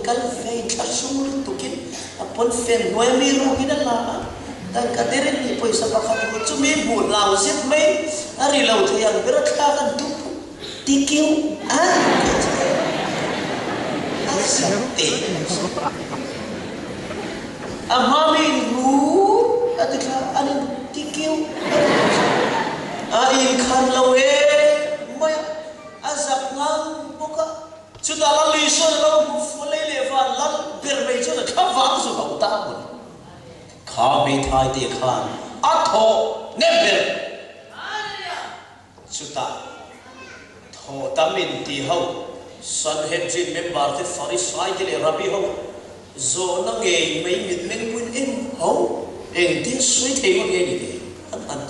kal fe thasung tukin apon fen noemi ru hinala dan kaderin ni poisa pakhat ko chumi bu lau zit mai ari lau thayang berat kan tu tikiu asate amami ru atikha ani tikiu ai khan lawe maya azak ngang boka chudala lison lo fulai leva lan bermei chona khawang zu bauta bun kha me thai te khan atho neber chuta tho tamin ti ho Sanhedrin member te Farisai te le Rabbi ho zo na nge mai mit men kun em ho eng tin sui thei mo nge ni an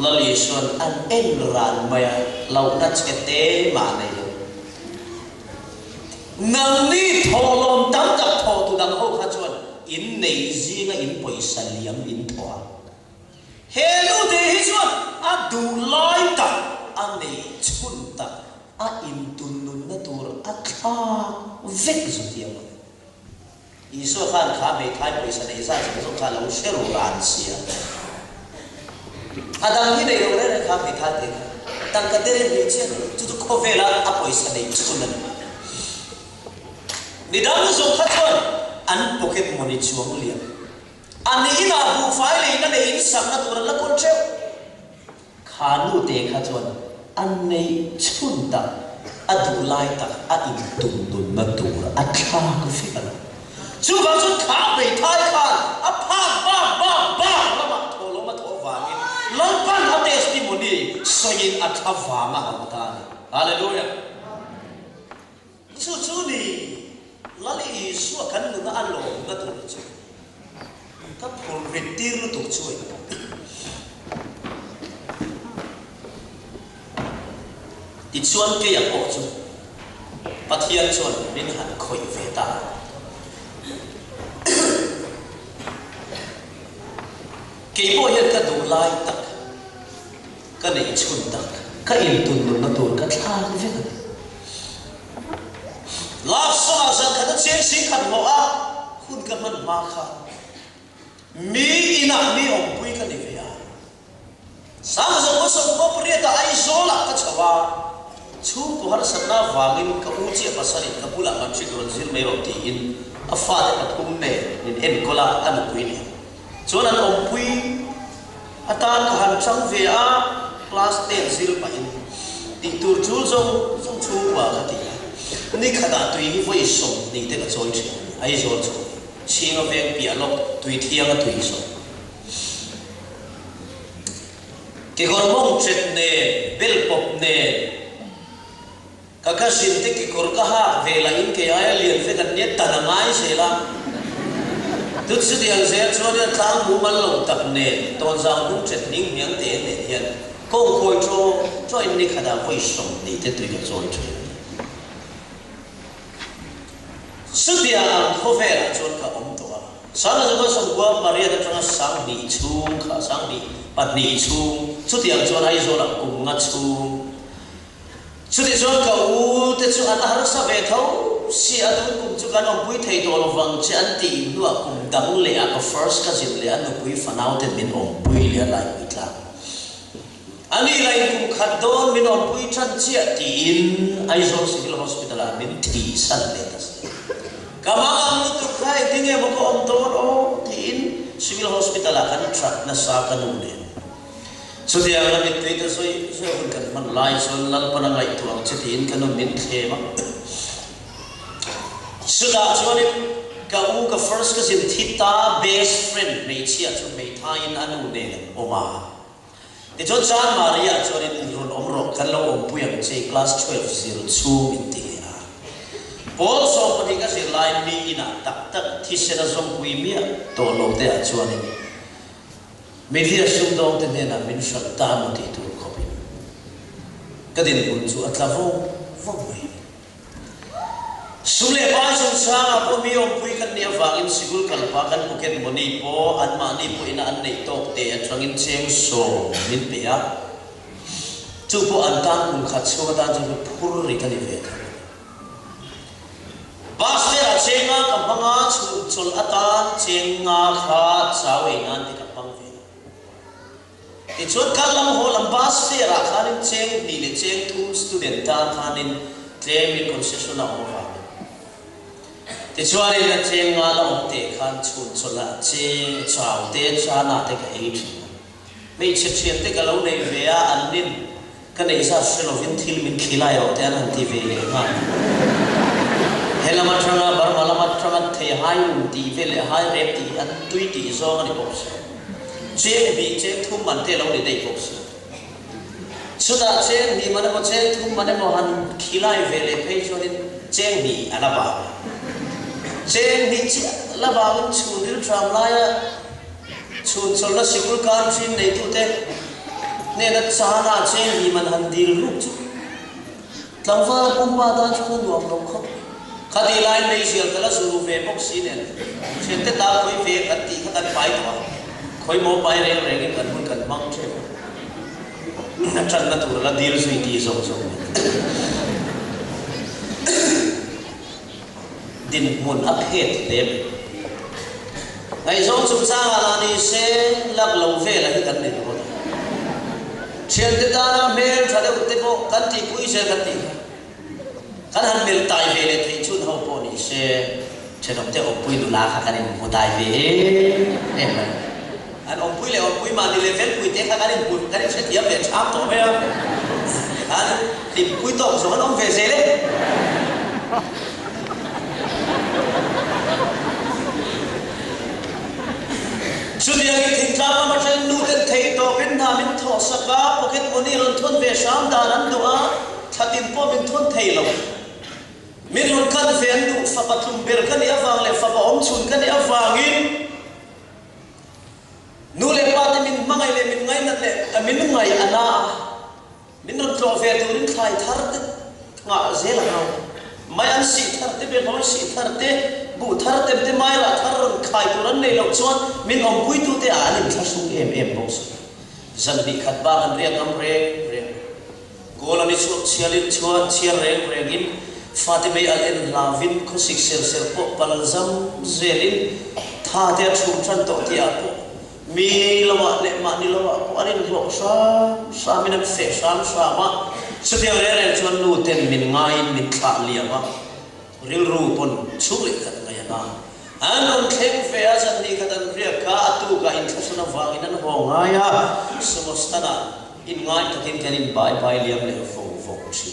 lalison an en ran maya lau na chete ma nei nang ni tholom tam tak tho tu dang ho kha chuan in nei zinga in poisa liam in thoa helu te hi chuan a du lai ta a nei chun ta a in tun nun na tur a kha vek zu tiam iso khan kha me thai poisa nei sa so kha lo sheru ran sia adang hi nei lo re kha me tha te tang ka tere ni chen chu chu khovela a poisa nei chun na nidang zo khaton an pocket money chuang liam ani ina bu file ina le in sam na tur la kon che khanu te khaton an nei chun ta adu lai ta a in tum dun na tur a kha ko fi ala chu ba chu kha be thai khan a pha ba ma tholo ma tho wa ni lon pan ha testimony soyin a kha wa ma ha ta hallelujah chu ni lali isu kan nuna alo na tu chu ka phul retir lu tu chui ti chuan ke ya ko chu pathian chuan min han khoi ve ta ke bo hian ka du lai tak ka nei chun tak ka in tun na tur ka thla ve ka love song sang khata chen sing khat mo a khun ka man ma kha mi ina mi om pui ka ni ya sang zo ko so ko priya ta ai zo la ka chawa chu ko har sanna wangin ka uchi pasari ka pula ma chi ron zil me ro ti in a fa de pathum ne in en kola an pui ni chona om pui atan ka han chang ve a class 10 zil pa in ti tur chul zo chu wa ka ti ni khada tui hi voi som ni te ka choi thi ai zo chu chinga veng pia lok tui thianga tui so ke gormong chet ne bel pop ne ka sin te ki kor ka ha ve la in ke ai lian fe kan ne ta na mai se la tut su diang se cho de tang mu man long tak ne ton zang mu chet ning miang te ne hian kong khoi cho in ni khada voi som ni te tui ka choi thi sudia khover chon ka om to sana jo so gwa maria da tanga sang ni chung kha sang ni pat ni chung sudia chon ai zo la kum nga chung sudia chon ka u te chu an har sa ve thau si adun kum chu kan om pui thei to lo wang chan ti nu a kum dang le a ka first ka jin le an pui fanau te min om pui le lai itla ani lai kum khat don min om pui chan chia ti in ai zo civil hospital a min thi san le ta kamang tu khai tinge mo ko om ton o tin civil hospital akan truck na sa kanun ne so dia la mit te so hun kan man lai so lal pana lai tuang chitin kanun min thema suda chone ka u ka first ka sim thita best friend me chia chu me thain anu ne oma de chon chan maria chone ron om ro kan lo om puyang che class 12 02 min ti Paul so pati ka si line mi ina tak thi se na song pui mia to lo te a chuan ni me dia sum dong te na min shat ta mo ti tu ko bi ka din bun chu atla vo mai sule pa sum sa po mi om pui kan nia wangin sigul kal pa kan buket moni po an ma ni po ina an nei tok te atrangin cheng so min pe ya chu po an tan kun khat so da chu phur ri ka ni ve Basta manga chul atan chenga kha chawe nan ti kapang ve ti chut kalam ho lambas se ra khanin cheng ni le cheng thu student ta khanin claim concession na ho va ti chuari la chenga la te khan chula che chau te chana te ka ei thi mei che chen te ka lo nei ve a an nin ka nei sa shlovin thil min khila yo te an ti ve le ha helama thanga bar malama thanga the hai ti ve le hai rep ti an tui ti zo ani box che bi che thum man te lo ni dei box suda che ni man mo che thum man mo han khilai ve le phei so ni che ni ala ba che ni chi la ba un chu dil tram la ya chu chol la sikul kan trim nei tu te ne na cha na che ni man han dil lu chu tlamwa pum ba da chu nu am lo kho khati lai nei sial tala su ve bok si ne chen te ta koi ve kan ti khan pai to khoi mo pai re re ke kan mun kan mang che na chan na tu la dil sui ti so so din mun ap het le ngai zo chu cha la ni se lak lo ve la hi kan ni ro chen te ta na mel tha de te po kan ti pui se kan ti kan han mel tai ve le thei chun ho po ni se chen om te o pui du la kha kan ni mo tai ve em an om pui le om pui ma ni le vel pui te kha kan ni pu kan ni se tiam le cham to me an ti pui to so kan om ve se le Sudia ki thingtlang ma chen nu ten thei to pen na min tho saka pocket money ron thon ve sham dan an duwa thatin po min thon thei lo min ron kan ven du fa pathum ber kan ya wang le fa om chun kan ya wangin nu le pa te min mangai le min ngai na le min ngai ana min ron tro ve tu rin khai thar te nga zela na mai an si thar te be no si thar te bu thar te te mai ra thar ron khai tu ran nei lo chuan min om pui tu te an tha su em box zan bi khat ba an riang am re golani chu chialin chua chial reng in fatime al en lavin ko sik sel po palzam zelin tha te thum than to ti a po mi lawa le ma ni lawa po arin lo sa min fe sam sa ma su te re chuan nu ten min ngai min thla liama ril ru pon chu le khat ngai na an on theng fe a san ni khatan ria ka atu ka in thasuna wangin an ho ngaya samostana in ngai takin kanin bai liam le vo chi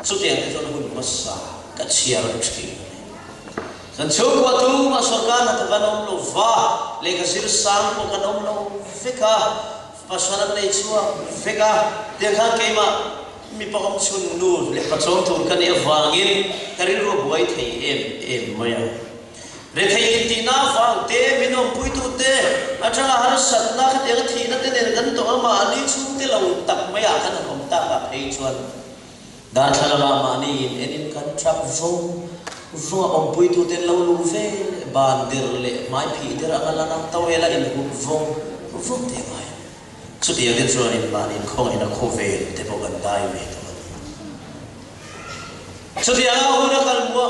chu te an thon hun masa ka chiar chi san chu ko tu ma sorkan at kanom lo va le ka sir sang ko kanom lo fika pasana nei chua fika te kha ke ma mi pa om chun nu le pa chong tur kan e wangin karin ro buai thei em maya re thei ti na wang te minom pui tu te atanga har sat na kha te thi na te ne kan to ma ani chu te lo tak maya kan om ta ka phei chuan dan thala ma ni in kan trap vo om pui tu te lo lu ve ban dir le mai phi dir angala na tawela in vo te mai chu ti ya chuan in ban in khong in a kho ve te bo kan dai ve chu ti ya hu na kan mo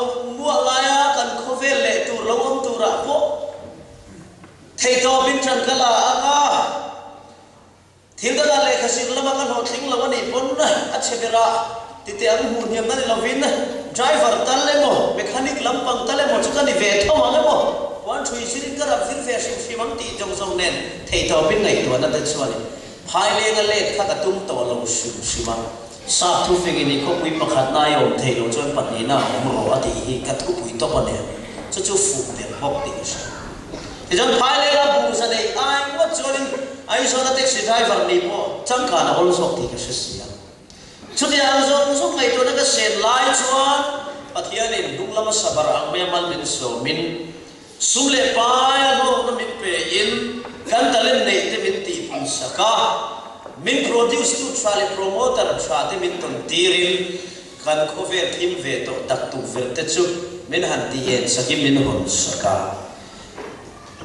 la ya kan kho ve le tu lo om tu ra po thei to bin chan kala anga thil da le khasin lama kan ho thing lawa ni pon na a chebera ti te ang hu niam na ni lovin driver tal le mo mechanic lampang tal le mo chu kan ni ve tho ma le mo wan thui sirin ka ra fir fe sim mang ti jong jong nen thei to bin ngai to na te chuan phai le ga le kha ka tum to lo sima sa thu fe gi ni ko pui pakhat na yom thei lo chuan pat ni na om ro ati hi ka thu pui to pa ne chu fu te bok ti sa ti jong phai le ga bu sa nei ai mo chuan ai so na taxi driver ni po chang ka na ol sok ti ka sia chu ti ang zo ngai to na ka sen lai chuan pathian in dung lama sabar ang me mal min so min sumle pa ya ho na min pe in kan talen nei te min ti pun saka min produce to trial promoter cha te min ton tirin kan cover thim ve to tak tu ver te chu min han ti en sakim min hon saka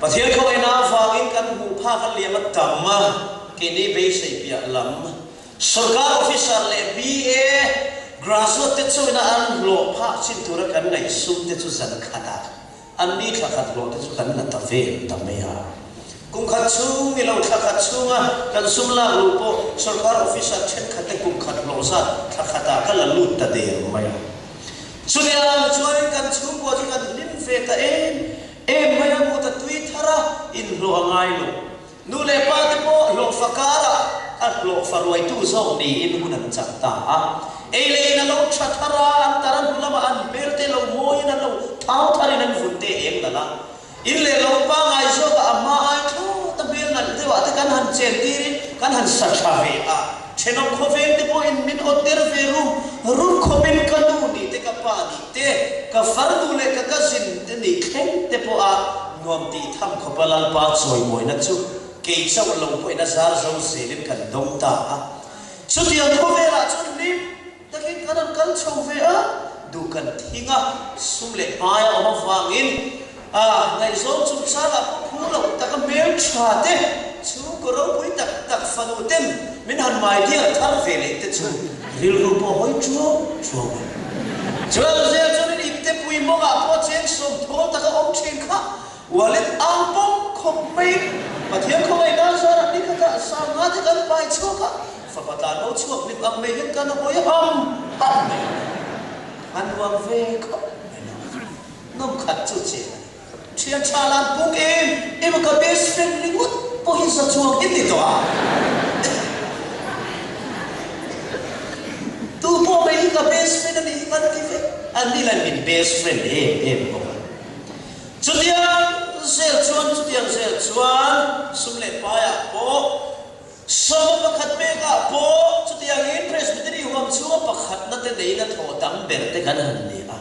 pathian ko ina fangin kan hu pha kan liam tamma kini be sei pia lam sarkar officer le BA grassroots te chu na an lo pha chin thura kan ngai sum te chu zan khata an ni kha khat lo te chu kan na ta ve ta me ha kum khat chung mi lo kha khat chunga kan sum la lu po sarkar officer chen khat te kum khat lo sa kha khata ka la lut ta de mai chudia chuai kan chung ko kan lim fe ta em mai mu ta tui thara in lo ngai lo nu le pa te po lo fakara at lo farwai tu zo ni in hunan chak ta ele na lo thatara antaran lama an belte lo moi na lo thau thari nan funte em la in le lo pa ngai so ka ama ai tho ta bel na te wa ta kan han chen ti kan han sa tha ve a chenom khoven te po in min oter ve rum khoben kanu ni te ka pa ni te ka fardu le ka sin te ni khen te po a nuam ti tham khopalal pa choi moi na chu ke sau lo po na zar zo se lim kan dong ta chu ti an ko ve la chu ni ta ki kan kan chou ve a du kan thinga sum le pa ya oma wangin ngai zo chu cha la phu lo ta ka mel cha te chu ko ro pui tak tak fanu tem min han mai dia thar ve le te chu ril ru po hoi chu chu ze chu ni te pui mo ga po chen som tho ta ka om chen kha walet ang pom khom mai mà thiếm không ai nói ra đi cả sao ngã thì cần bài chuộc á phải bắt đầu nấu chuộc đi bằng mấy hết cần bôi ăn uống về có nôm khát chút gì chuyện cha làm bung em có best friend đi ngút bôi hết sao chuộc ít đi đó tu bôi mấy cái best friend đi cần đi về anh đi làm mình best friend em không chút đi sel chuan chu tiang sel chuan sum le pa ya po som pakhat me ka po chu tiang in presbytery hom chu pakhat na te nei na tho dam ber te kan han ni a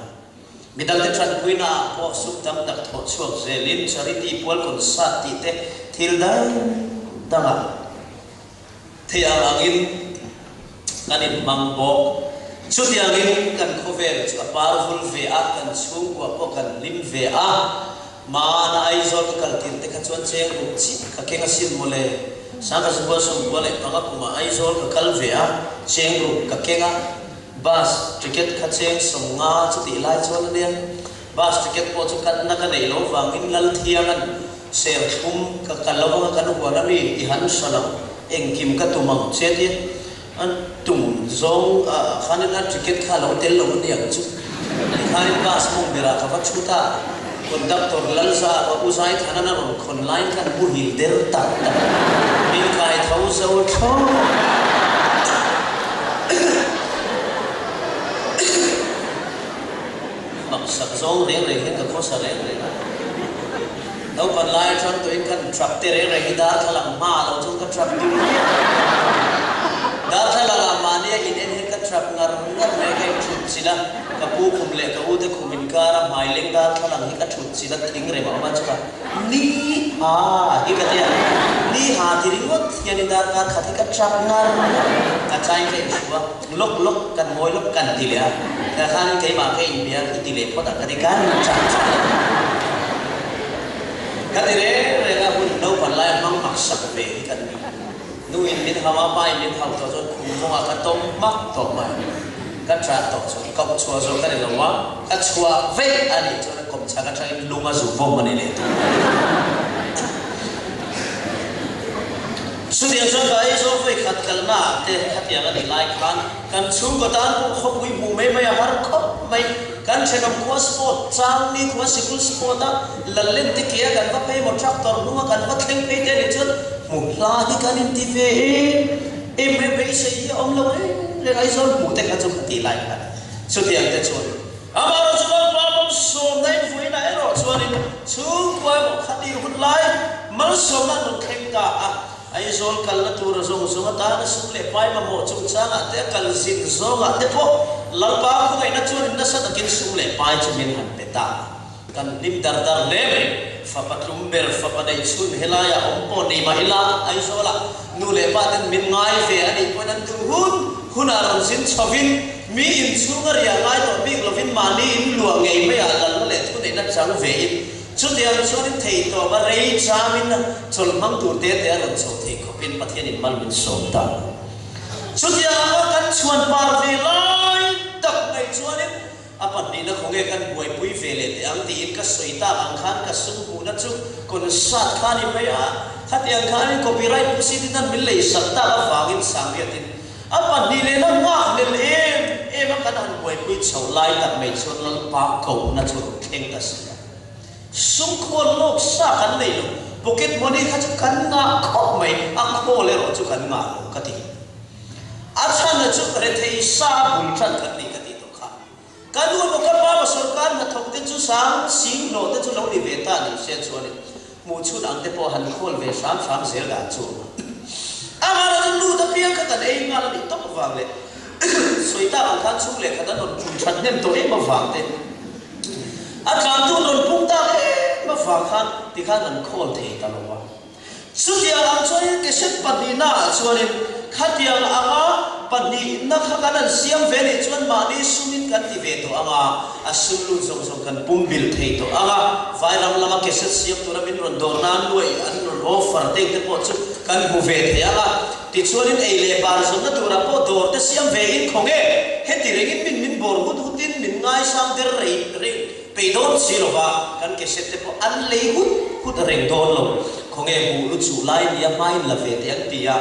midal te tran puina po sum dam dak tho chuak zelin charity pol kon sa ti te thil dan danga thia angin kanin mangbo chu tiang in kan khovel chu powerful ve a kan chung ko po kan lim ve a mana ai zol ka kaltin te ka chuan cheng ru chi ka kenga sim mole sanga suba som bole panga kuma ai zol ka kal ve a cheng ru ka kenga bus ticket ka cheng som nga chu ti lai chol ne bus ticket po chu kan na ka nei lo wangin lal thiangan ser thum ka kalawa ka nu wala mi i han salam eng kim ka tumang cheti an tum zong khanin ticket kha lo tel lo ni ang chu khanin bus mong bera ka va chuta conductor lalsa wa usai thana na ron khon line kan bu hil del ta min kai thau zo tho mak sak zong re re hin ka kho sa re re đâu còn lại trong tụi anh cần truck tê re da thalang ma lo chung ka truck tu da thala ma ne in en ka truck ngar re ke chut sila ka pu khum le ka u de khumin ka ra mai leng da thalang hi ka chut sila thing re ma cha ni hi ka tia ni ha thi ringot yani da ka khathi ka truck ngar ka chai ke shuwa lok kan moi lok kan ti le ka khan ke ma ke in bia ti le pho ta ka di kan cha cái đấy là cái hun đâu còn lại mang mặc sắc về cái này nuôi miếng hava bay miếng hậu cho rồi cùng phong cái tôm mắc tôm mà cái trà tôm rồi công chua rồi cái này là quá cái chua về anh ấy cho nó cùng cha cái trái lung ở vùng phong này này suốt ngày cho cái số về khát cái na để khát cái này lại kan chung có tan cũng không bị mù mê mày har khóc mày kan chegam ko sport chang ni ko sikul sport a lallen ti kia kan va pe mo tractor nu kan va thleng pe te ni chun mu la hi kan in ti ve em pe se hi om lo le ai zon mu te ka chu ti lai ka chu ti ang te chun amaro chu ba bom som dai vui na ero chuan in chu ko mo khati hut lai mal som na nu khem ka a ai zol kal na tur zong zong ta na sum le pai ma mo chung changa te kal zin zonga te po lalpa ko ngai na chuan na sa takin sum le pai chu min han peta kan lim dar le fa patlum ber fa padai chun helaya om po ni ma ila ai zola nu le pa ten min ngai ve ani ko nan tu huna ron sin chovin mi in chungar ya ngai to big lovin mani in luwa ngai me ya lal le thu nei na chang ve in chu tiang chuan in thei to ba rei chamin chol mang tu te ron chho thei khopin pathian in mal min som ta chu tiang kan chuan par ve lai apa ni na khonge kan buai pui vele te ang ti in ka soita ang khan ka sum ku na chu kon sat khani maya khat yang khani copyright pusi din mil lei satta ka wangin sangyatin apa ni le na ma le em kan han buai pui chau lai tak mai chon lal pa ko na chu theng ta sia sum khol lok sa kan nei lo pocket money kha chu kan nga khop mai a kho le ro chu kan nga ka ti a chan na chu re thei sa bul than kan ni kanu mo ka pa sarkar na thok te chu sang sing lo te chu lo ni ve ta ni se chu ni mu chu ang te po han khol ve sam zel ga chu amara lu ta pia ka ta ei ngal ni to wang le soita ang khan chu le ka ta non chu chat nem to e ma wang te a tram tu non pung ta e ma wang khan ti khan an khol the ta lo wa chu dia ang choi ke set pa ni na chu ni khatiang anga pani na khakanan siam vele chuan mani sumin kan ti ve to anga asulu zong kan pumbil thei to anga vairam lama keset siam to ramin ron dornan loi an ron offer te te po chu kan bu ve the anga ti chuanin ei le bar zong na tura po dor te siam ve in khonge he ti regin min bor hut hutin min ngai sang der rei pe don silova kan keset te po an le hut reng don lo khonge bu lu chu lai lia mai la ve te an tia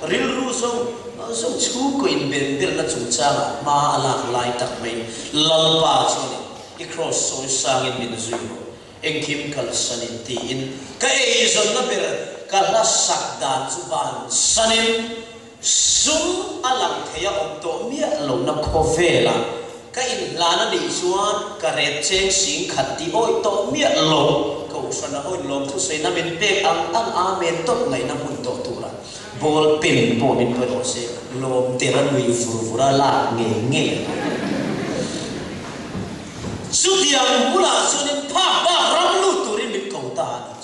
ril ru so chu ko in ben ber na chu cha ma ala lai tak mai lal pa choni I cross so sang in min zuo eng kim kal sanin ti in ka e zon na ber ka la sak dan chu ban sanin sum alang theya om to mia lo na khovela ka in lana ni chuan ka ret cheng sing khat ti oi to mia lo ko sana oi lom thu sei na min pe ang amen tot ngai na mun to tura bol pin po min po se lom teran wi furfura la nge sudiang mula sunin pa ba ram lu turin min ko ta ni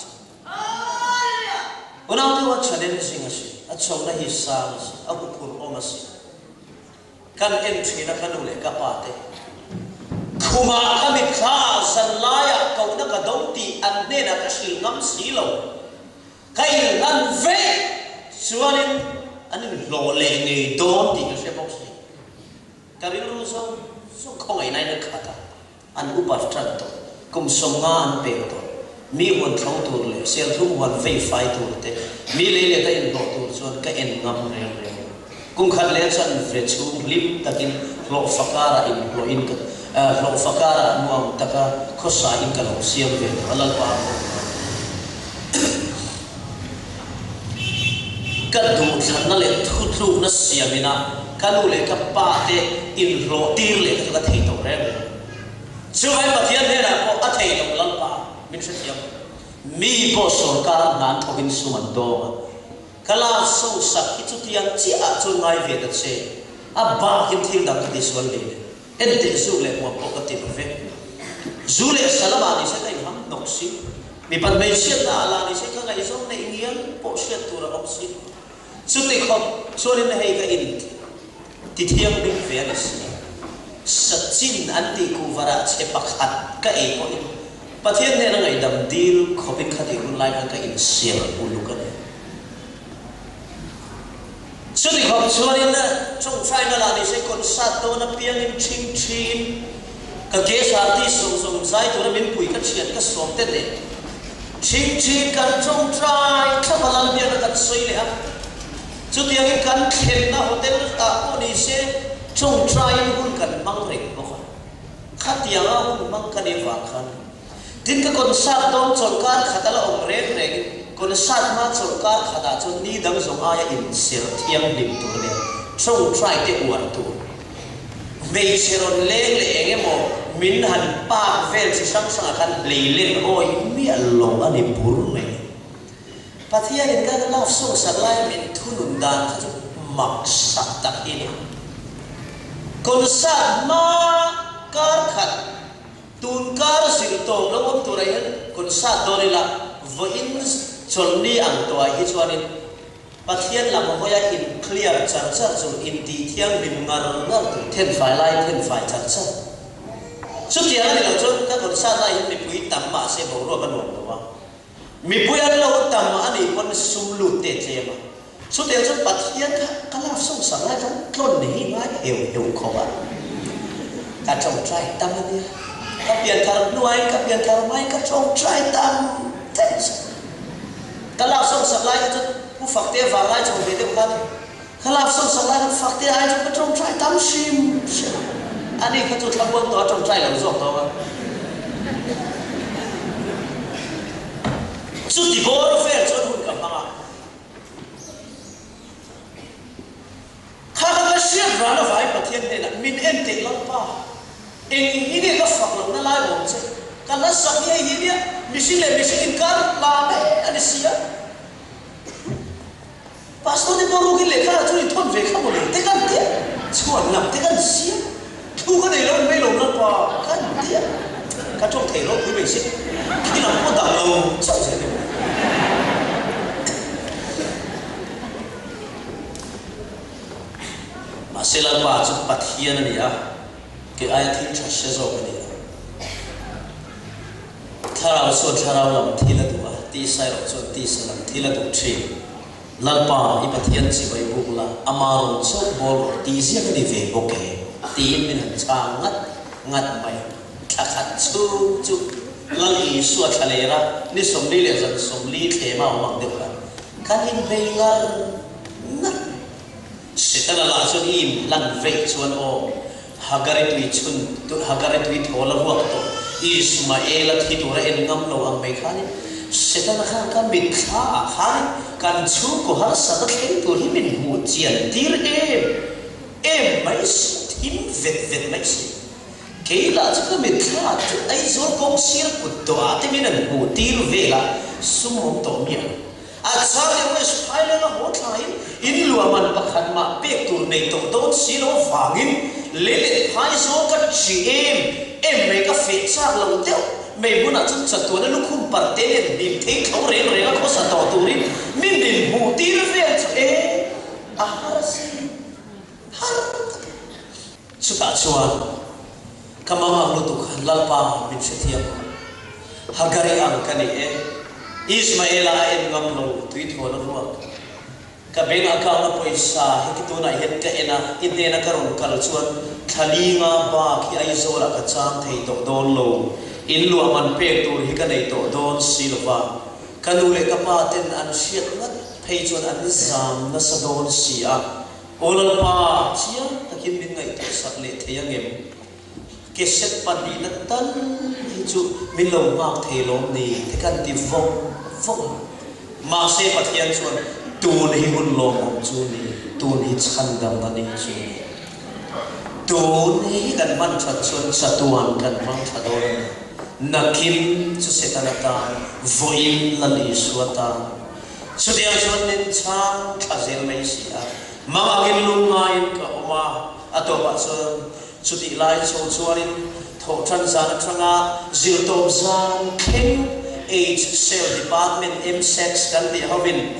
ona tu wa chalen singa si a chong na hi sa si a ku pur o ma si kan entry na kan le ka pa te khuma kami kha san laya ko na ka dong ti an ne na ka sil ngam si lo kai lan ve suanin anin lo le nge don ti ka se box ni karil ru so khong ai nai na khata an upat tran to kum songa an pe to mi hon thau tur le sel thum wan ve fai tur te mi le le ta in lo tur chuan ka en ngam re kum khat le chan ve chu lim takin lo fakara in lo in ka lo fakara nuam taka khosa in ka lo siam ve alal pa ka du than na le thu na siamina kanu le ka pa te in ro tir le ka thei to re chu vai pathian he na ko a thei to lal pa min se siam mi po sarkar nan thokin suman do kala so sak ki chu tiang chi a chu ngai ve ta che a ba kim thil dam ti sual le en te su le mo po ka ti ve zu le salama ni se kai ham nok si mi pan mai siat na ala ni se ka ngai so ne ingian po siat tu ra om si chu ti khop chuan in hei ka in ti thiang ding ve ni si sachin anti ku vara che pakhat ka e ko in pathian ne ngai dam dil khopin khati hun lai ka in sial ulu ka ne chuni khop chuan in chung trai na la ni se kon sat to na piang in ching ka ke sa ti song sai to na min pui ka chiat ka som te le ching kan chung trai thamalal bia na kan soi le ha chu tiang in kan khen na hotel ta ko ni se chung trai hun kan mang rek ko khatiang a hun mang kan e wa khan tin ka kon sat dom sarkar khatala om rek kon sat ma sarkar khata chon ni dang zong aya in sel thiam dim tur le chung trai te uan tu ve cheron le enge mo min han pa vel chi sang kan leilen oi mi along ani bur me pathian in ka la so saklai min thunun dan chu mak sak tak ini kon sat ma kar khat tun kar sil to lo om tu rai kon sat dorila vo in cholni ang to hi chuanin pathian lam hoya in clear char chu in ti thiang bim ngar ten fai lai ten fai char chu tiang ni lo chon ka kon sat lai mi pui tam ma se bo ro ban lo wa mi pui an lo tam ma ani kon sum lu te ma chu tiang chon pathian ka la song sang lai kan klon ni ngai heu kho wa cả trong trai tâm đi các biển thar nuôi các biển thar mai các trong trai tâm thế các lao sông sập lại choผู้ฝักเตี้ยวางไล่trong về tiêuกันcác lao sông sập lại cácฝักเตี้ยไอ้trong các trong trai tâm sim anh ấy các chỗ tham quan đó trong trai làm ruộng đó mà chút thì bố nó phê cho hụt cầm mà khá khá xếp ra nó phải bật thiên này là mình em tệ lắm pa anh ý này các phật lòng nó lai bổng chứ cái nó sẵn như ý này mình xin lên mình xin in card làm đấy anh ấy xia pastor đi bố cái lệ khá là chú đi thôn về không một lần thế căn tiết chuẩn làm thế căn xia thu cái này nó mấy lồng nó pa căn tiết các trong thể nó quý mình xin khi nào có đảo lâu chẳng sẽ được mà sẽ là bà chút bát hiền này à cái ai thích cho sẽ rồi cái này thao xuân thao làm thi là đủ à tí sai rồi xuân tí sai làm thi là đủ chi lần bà ít bát hiền chỉ vậy buộc là amaro chốt bol tí gì cái đi về bốc cái tí mình hàng trang ngắt mày khát chú chú lần ý suốt trả lời ra ní sống đi lệ dần sống đi thế mà mặc được cả cái hình về ngar ngắt sẽ ta là chuan im lần về chuan o hagaret li chun tu hagaret li thola huak to Ismael thi tu ra en ngam lo ang mai khani sẽ ta là khang kan bit kha khani kan chu ko har sa ta khen tu hi min hu chian tir em mai thim vet mai cái là chúng ta biết là ấy rồi công xia của tòa thì mình là một tiêu về là sum hồng tổ miệng sao thì mới phải là hốt lại in lúa mình bắt hành mà biết tụi này tổng tốn xí nó vàng in lấy hai số các chị em mấy cái phết sát lòng tiêu mấy bữa nào chúng ta tụi nó lúc không bật tên điểm thấy không rèn rồi nó có sao tỏ tụi đi mình điểm một tiêu về cho chúng ta chọn kamama lutuk lalpa bin setiap hagari ang kani Ismaela en ngam lo tuit hola ruak ka ben akang na poisa hikitu na het ka ena inde na karon kal chuan thalinga ba ki ai zora ka chang thei to don lo in lu man pe tur hi ka nei to don silva kanu le ka pa ten an siat ngat thei chuan an zam na sa don sia olal pa chia takin min ngai to sak le theyangem cái set pan đi nát tan thì chú mình lồng mang thề lồng này thì cần tìm vong mà sẽ phát hiện chuan tuôn hi hun lồng chú này tuôn hi chăn đầm này chú tuôn hi cần man chặt chuan satuan cần man chặt đôi nakim chú sẽ tan ta voim lần isuata chú dia chuan nên chang chazel mấy xia mà cái lung ngay cả oma atopa chuan chú đi lại châu chuanin thổ trăn gian tranga diệu tôm gian khen age sale department M6 kan di hawin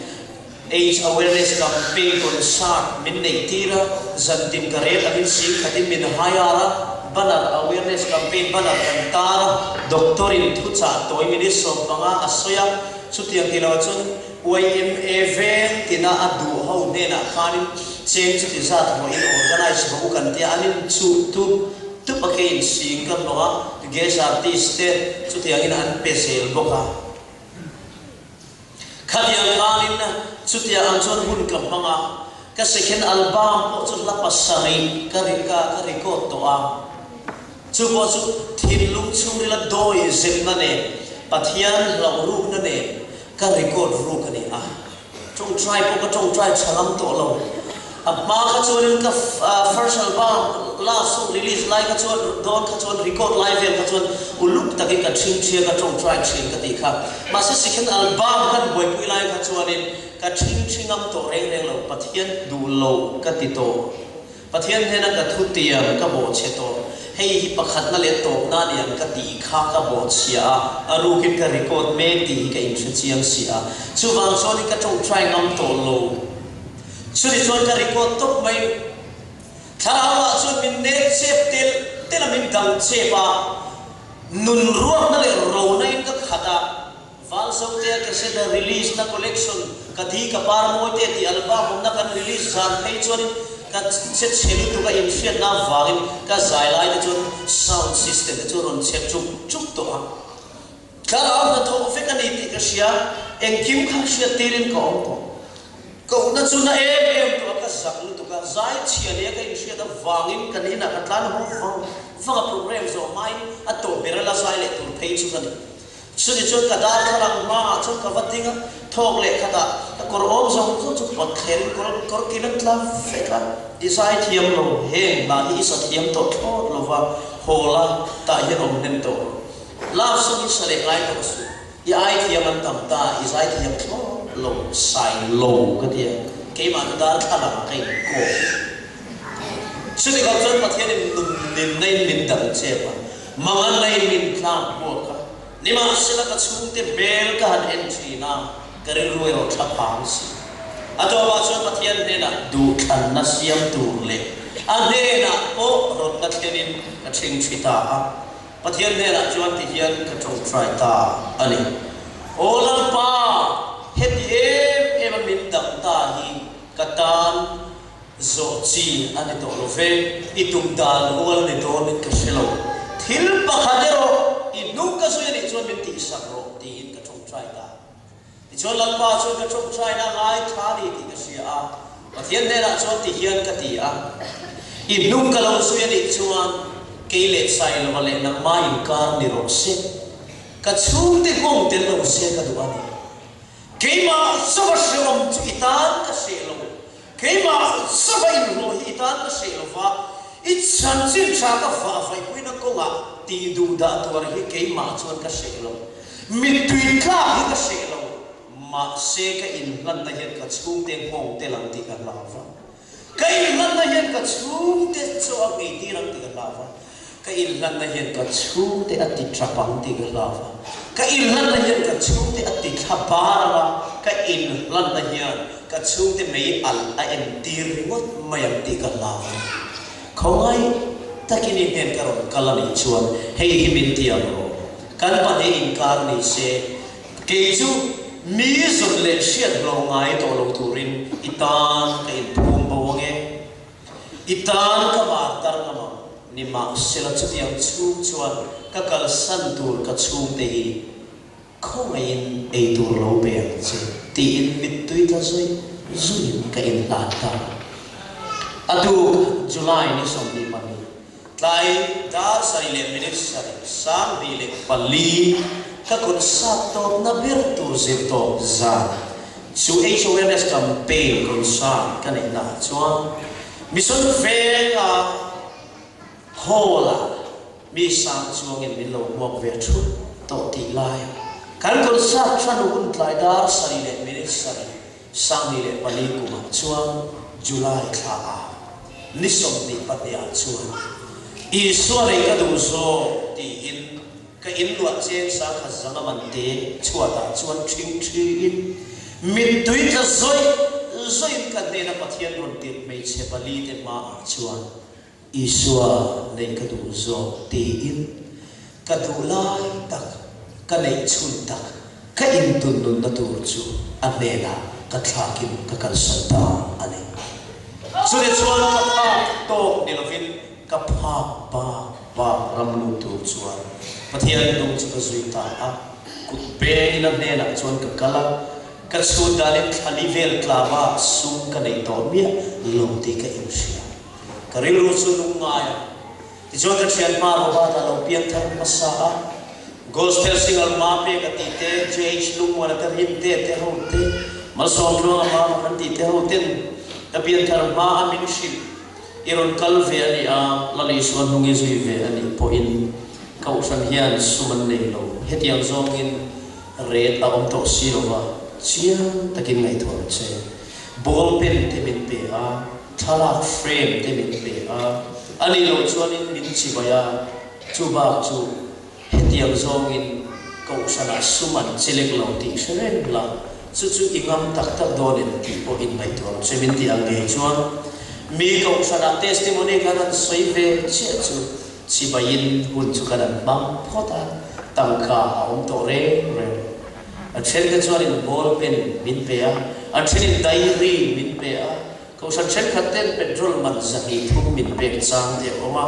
age awareness campaign kon start min nei tira zan tim kare amin sing khatim min hayara banar awareness campaign banar kan tara doctorin thu cha toy min so banga asoya chutiang kilo chun YMA tina adu ho nena khanin chen chu ti za tho in organize ho kan ti anin chu tu pakein sing kan no guest artist chu ti angin an pesel boka khadiang alin chu ti ang chon hun kam panga ka second album po chu la pasari ka record to a chu po chu thin lung chung la doi zem na ne pathian lau ru na ne ka record ru ka ni a trong try po ka trong try changam to lo ma ka chuan ka first album last song release like ka chuan don ka chuan record live ka chuan uluk takin ka thing thia ka trong try thing ka ti kha ma se second album kan boy pui lai ka chuan in ka thing am to reng lo pathian du lo ka ti to pathian hena ka thu tiam ka bo che to hei hi pakhat na le to na niam ka ti kha ka bo chia aru kin ka record me ti ka in chiang sia chu wang so ni ka trong try ngam to lo churi chuan ka record top mai tharawa chuan min net chep tel min dang chepa nun ruak na le ro na in ka khata wal so te ka se da release na collection ka thi ka par mo te ti album na kan release san thei chuan ka che chelu tu ka in fiat na wangin ka zai lai de chon sound system de chon chep chuk to ha ka na tho fe ka ni ti ka sia eng kim kha sia tirin ko ong to ko na chu na em to ka sak lu tu ka zai chia le ka in sia da wangin ka ni na ka tlan ho fang program zo mai ato berala zai le tu thei chu ka ni sudi chon ka dal khalang ma chon ka vatinga thok le khata kor om zong chu chu pot khen kor kilan tla feka design thiam lo he na hi sa thiam to tho lo wa hola ta ye rom nen to la so ni sale lai to su ya ai thiam an tam ta is ai thiam tho lo sai lo ka dia ke ma dal khalang kai ko sudi ka chon pat khen nin nei min dang che pa mangan nei min thlam ko ka nima sila ka chungte bel ka han entry na kare ruero thapang si ato ba chon pathian ne na du khan na siam tu le ane na o rot na thenin ka thing thita a pathian ne na chuan ti hian ka thong try ta ani olam pa het em min dam ta hi katan zo chi ani to lo ve itum dal ol ne don ka shelo thil pa khadero inung ka suya ni chuan min ti sak ro ti in ka thong try ta ti chuan lan pa chuan ka thong try na ngai tha ni ti ka sia a pathian ne na chuan ti hian ka ti a inung ka lo suya ni chuan ke le sai lo le na mai kar ni ro se ka chung te hong te lo se ka du ani ke ma sa ba se om chu itan ka se lo ke ma sa ba in lo hi itan ka se lo wa it chan chin cha ka fa fa pui na ko nga ti du da tuar hi ke ma chuan ka se lo mi tui ka hi ka se lo ma se ka in lan na hian ka chung te hong te lang ti ka la wa ka in lan na hian ka chung te cho a ngi ti lang ti ka la wa ka in lan na hian ka chung te ati trapang ti ka la wa ka in lan na hian ka chung te ati thapara wa ka in lan na hian ka chung te mei al a en tir ringot mayam ti ka la wa khongai takini hen karon kalani chuan hei himin tiang ro kan pa de in kar ni se ke chu mi zon le shiat lo ngai to lo turin itan ka in phum bawge itan ka ba tar ka ma ni ma sela chu tiang chu chuan ka kal san tur ka chung te hi khongai in ei tur lo be che ti in mit tui ta zoi zuin ka in la ta adu July ni som ni mani tlai da sai le ministry sang bi le pali ka kon sa to na ber tu zip to za su HOMS campaign kon sa kan na chuan mission fair a hola mi sang chuang in lo mok ve thu to ti lai kan kon sa than un tlai da sai le ministry sang ni le pali kuma chuan July kha a nisom ni patya chuan Isware ka du zo ti in ka in luat chen sa kha zanga man te chuata chuan thing thi in min tui ka zoi ka ne na pathian ron ti mei che pali te ma chuan Iswa nei ka du zo ti in ka du lai tak ka nei chun tak ka in tun nun na tur chu anena ka thakin ka kal santa ane so de chuan ka to ni lovin ka pa ramlu tu chuan pathian dung chu ka zui ta a kut pe na ne na chuan ka kala ka chu dalit khali vel klaba sum ka nei to mia lo ti ka im sia ka ril ru chu nu ngai ti chuan ka thian ma ro ba ta lo pian thar masa a gospel single ma pe ka ti te jh lung wala ka him te ho te mal som lo ma kan ti te ho ten ka pian thar ma a min shil iron kalve ani a lali suan hungi zui ve ani po in kau san hian suman nei lo hetiang zong in red a om to silova chiang takin ngai thor che ball pen te min pe a thala frame te min pe a ani lo chuan in min chi baya chu ba chu hetiang zong in kau sana suman chelek lo ti seren la chu ingam tak tak donin ti po in ngai thor che min ti ang ngai chuan mi kau sana testimony kanan soive che chu chibayin hun chu kanan bang phota tangka om to re a chen ka chuan in ball pen min pe a chen in diary min pe a câu sản xuất khát tên petrol mặt giấy thùng mình bẹt trang để mà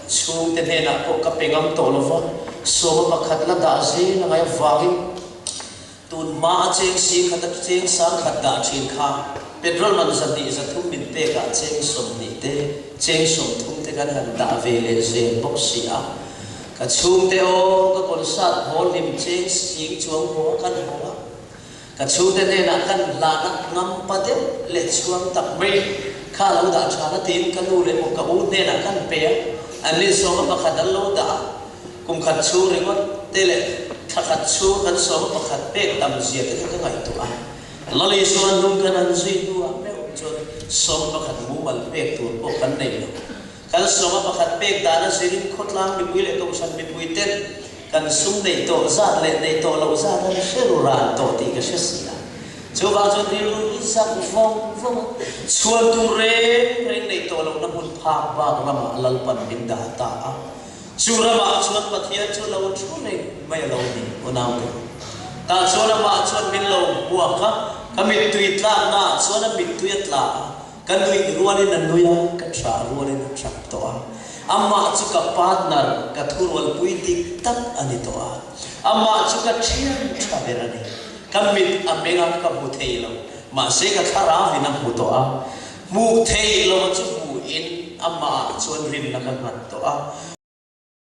chung tên này là có các bên ngắm tổ lova số mà khát là đã gì là ngay vagi tuần mà trên xí khát trên sáng khát đã trên kha petrol mặt giấy giấy thùng mình bẹt cả trên sông nị trên sông thùng thế cái hàng đã về lệ dễ bốc xì á cái chung thế ô cái con sát hồn niệm trên xí chuông hồ căn hồ cái chung thế này là căn là ngắm bắt tiếp lệ chuông tập mây khá lâu đã trả nó tìm cái lù lên một cái út này là căn bé anh đi số mà khát lâu đã cùng khát chu rồi mất thế lệ khát chu khát số mà khát bé tầm diệt cái ngày tụ à lo lý số anh đúng cái anh duy tu à mấy ông cho số mà khát mua mal bé tụ bộ căn này kan soma pakhat pek dana sirin khotlang mi puile to san mi puiten kan sum nei to za le nei to lo za kan sheruran to ti ka shesia chu ba chu ti lu isa ku phong chuan tu re nei to lo na mun phak ba ma lal pan bin da ta a chu ra ma chuan pathia chu lo chu nei mai lo ni onau ke ta chu ra ma chuan min lo buak kha kamit tuit la na chuan mit tuit la kan nui ruanin an nuya ka tra ruanin an trap to a amma chu ka partner ka thurwal puiti tak ani to a amma chu ka thian thaber ani kamit amenga ka mu theilo ma se ka thara vina mu to a mu theilo chu mu in amma chuan rin na kan man to a